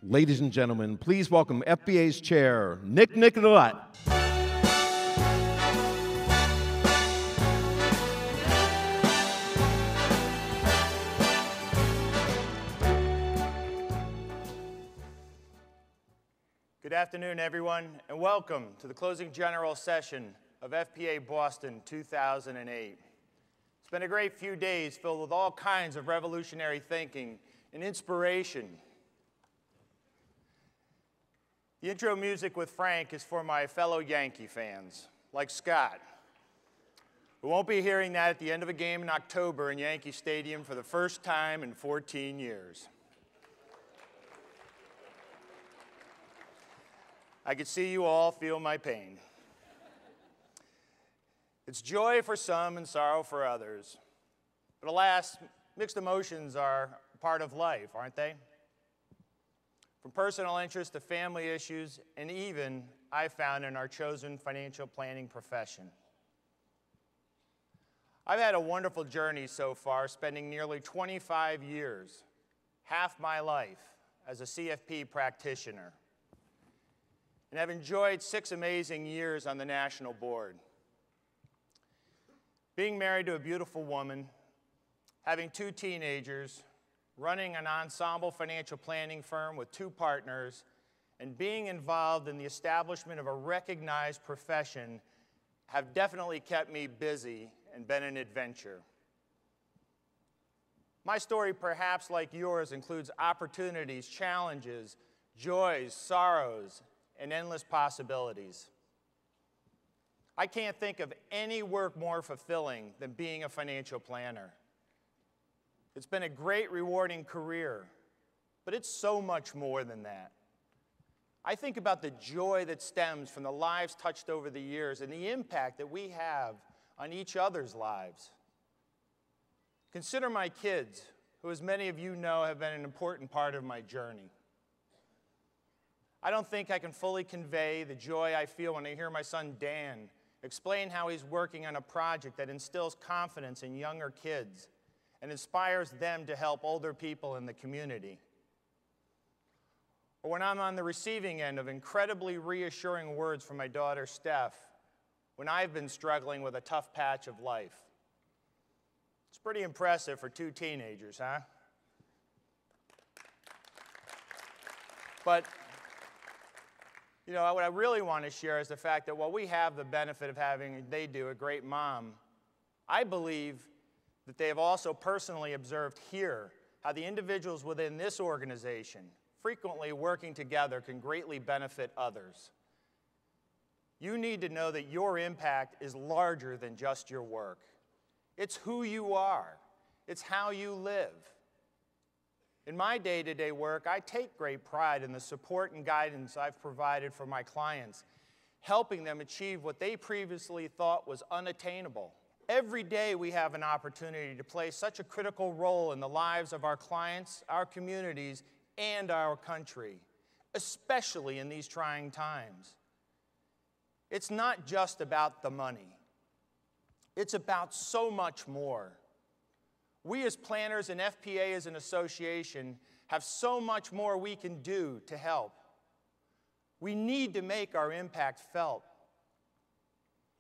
Ladies and gentlemen, please welcome FPA's chair, Nicolette. Good afternoon, everyone, and welcome to the closing general session of FPA Boston 2008. It's been a great few days filled with all kinds of revolutionary thinking and inspiration. The intro music with Frank is for my fellow Yankee fans, like Scott, who won't be hearing that at the end of a game in October in Yankee Stadium for the first time in 14 years. I could see you all feel my pain. It's joy for some and sorrow for others. But alas, mixed emotions are part of life, aren't they? From personal interest to family issues, and even, I found, in our chosen financial planning profession. I've had a wonderful journey so far, spending nearly 25 years, half my life, as a CFP practitioner. And I've enjoyed 6 amazing years on the national board. Being married to a beautiful woman, having 2 teenagers, running an ensemble financial planning firm with 2 partners, and being involved in the establishment of a recognized profession have definitely kept me busy and been an adventure. My story, perhaps like yours, includes opportunities, challenges, joys, sorrows, and endless possibilities. I can't think of any work more fulfilling than being a financial planner. It's been a great, rewarding career, but it's so much more than that. I think about the joy that stems from the lives touched over the years and the impact that we have on each other's lives. Consider my kids, who, as many of you know, have been an important part of my journey. I don't think I can fully convey the joy I feel when I hear my son Dan explain how he's working on a project that instills confidence in younger kids and inspires them to help older people in the community. Or when I'm on the receiving end of incredibly reassuring words from my daughter Steph when I've been struggling with a tough patch of life. It's pretty impressive for 2 teenagers, huh? But you know, what I really want to share is the fact that while we have the benefit of having, they do, a great mom, I believe that they have also personally observed here how the individuals within this organization, frequently working together, can greatly benefit others. You need to know that your impact is larger than just your work. It's who you are. It's how you live. In my day-to-day work, I take great pride in the support and guidance I've provided for my clients, helping them achieve what they previously thought was unattainable. Every day we have an opportunity to play such a critical role in the lives of our clients, our communities, and our country, especially in these trying times. It's not just about the money. It's about so much more. We as planners and FPA as an association have so much more we can do to help. We need to make our impact felt.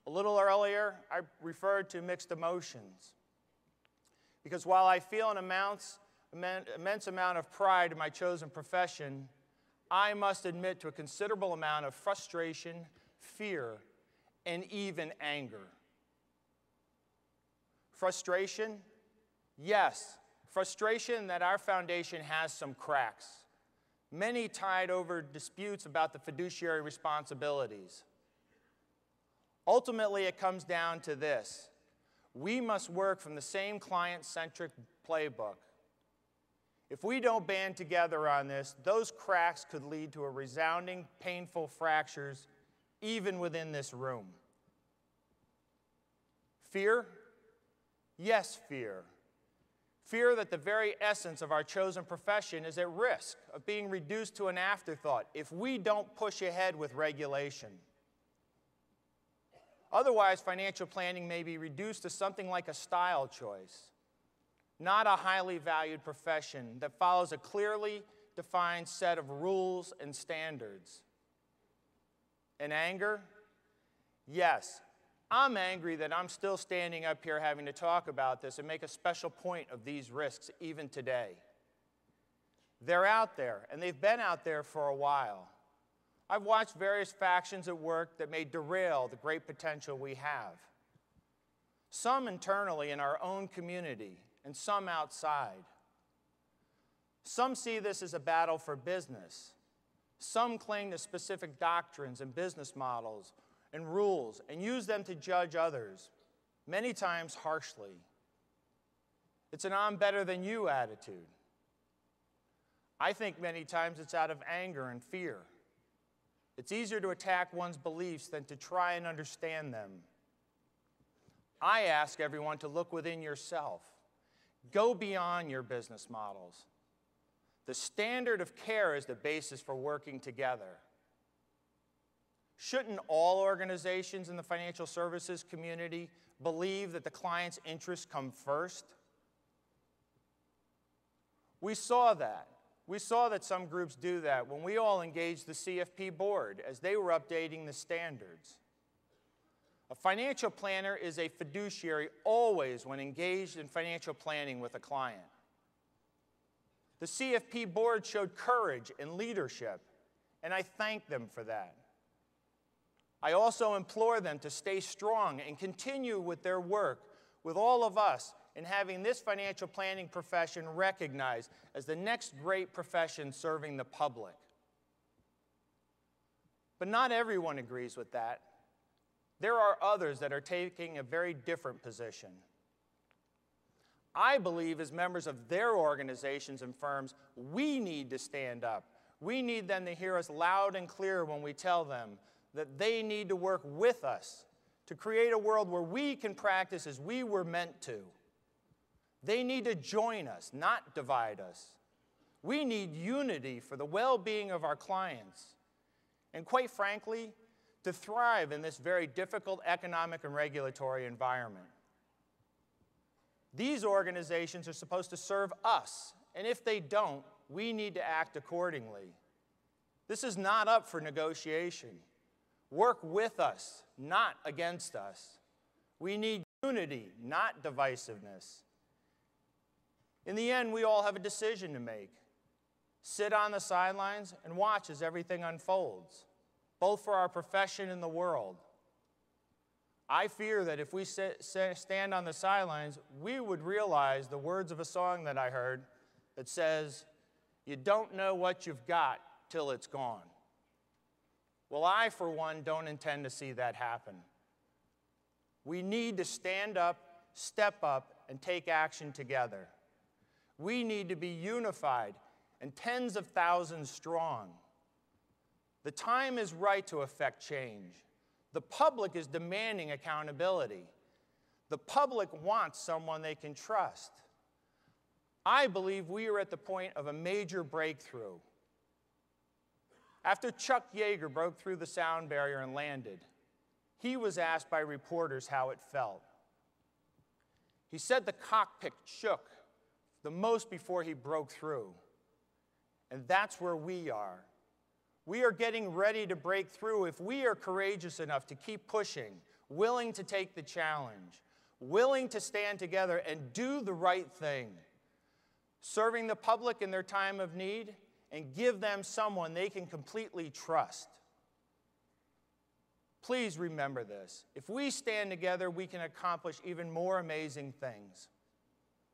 A little earlier, I referred to mixed emotions. Because while I feel an immense amount of pride in my chosen profession, I must admit to a considerable amount of frustration, fear, and even anger. Frustration? Yes, frustration that our foundation has some cracks, many tied over disputes about the fiduciary responsibilities. Ultimately, it comes down to this. We must work from the same client-centric playbook. If we don't band together on this, those cracks could lead to a resounding, painful fractures even within this room. Fear? Yes, fear. Fear that the very essence of our chosen profession is at risk of being reduced to an afterthought if we don't push ahead with regulation. Otherwise, financial planning may be reduced to something like a style choice, not a highly valued profession that follows a clearly defined set of rules and standards. And anger? Yes, I'm angry that I'm still standing up here having to talk about this and make a special point of these risks even today. They're out there, and they've been out there for a while. I've watched various factions at work that may derail the great potential we have. Some internally in our own community, and some outside. Some see this as a battle for business. Some cling to specific doctrines and business models and rules and use them to judge others, many times harshly. It's an I'm better than you attitude. I think many times it's out of anger and fear. It's easier to attack one's beliefs than to try and understand them. I ask everyone to look within yourself. Go beyond your business models. The standard of care is the basis for working together. Shouldn't all organizations in the financial services community believe that the client's interests come first? We saw that. We saw that some groups do that when we all engaged the CFP board as they were updating the standards. A financial planner is a fiduciary always when engaged in financial planning with a client. The CFP board showed courage and leadership, and I thank them for that. I also implore them to stay strong and continue with their work with all of us in having this financial planning profession recognized as the next great profession serving the public. But not everyone agrees with that. There are others that are taking a very different position. I believe as members of their organizations and firms, we need to stand up. We need them to hear us loud and clear when we tell them that they need to work with us to create a world where we can practice as we were meant to. They need to join us, not divide us. We need unity for the well-being of our clients. And quite frankly, to thrive in this very difficult economic and regulatory environment. These organizations are supposed to serve us, and if they don't, we need to act accordingly. This is not up for negotiation. Work with us, not against us. We need unity, not divisiveness. In the end, we all have a decision to make. Sit on the sidelines and watch as everything unfolds, both for our profession and the world. I fear that if we stand on the sidelines, we would realize the words of a song that I heard that says, "You don't know what you've got till it's gone." Well, I, for one, don't intend to see that happen. We need to stand up, step up, and take action together. We need to be unified and tens of thousands strong. The time is right to effect change. The public is demanding accountability. The public wants someone they can trust. I believe we are at the point of a major breakthrough. After Chuck Yeager broke through the sound barrier and landed, he was asked by reporters how it felt. He said the cockpit shook the most before he broke through. And that's where we are. We are getting ready to break through if we are courageous enough to keep pushing, willing to take the challenge, willing to stand together and do the right thing, serving the public in their time of need, and give them someone they can completely trust. Please remember this. If we stand together, we can accomplish even more amazing things.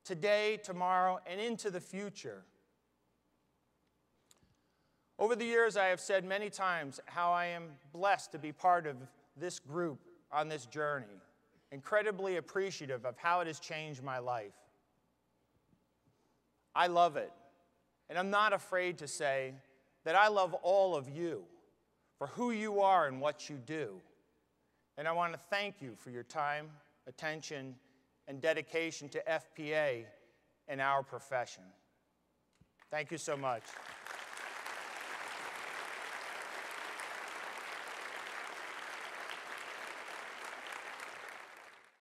Today, tomorrow, and into the future. Over the years, I have said many times how I am blessed to be part of this group on this journey, incredibly appreciative of how it has changed my life. I love it, and I'm not afraid to say that I love all of you for who you are and what you do. And I want to thank you for your time, attention, and dedication to FPA and our profession. Thank you so much.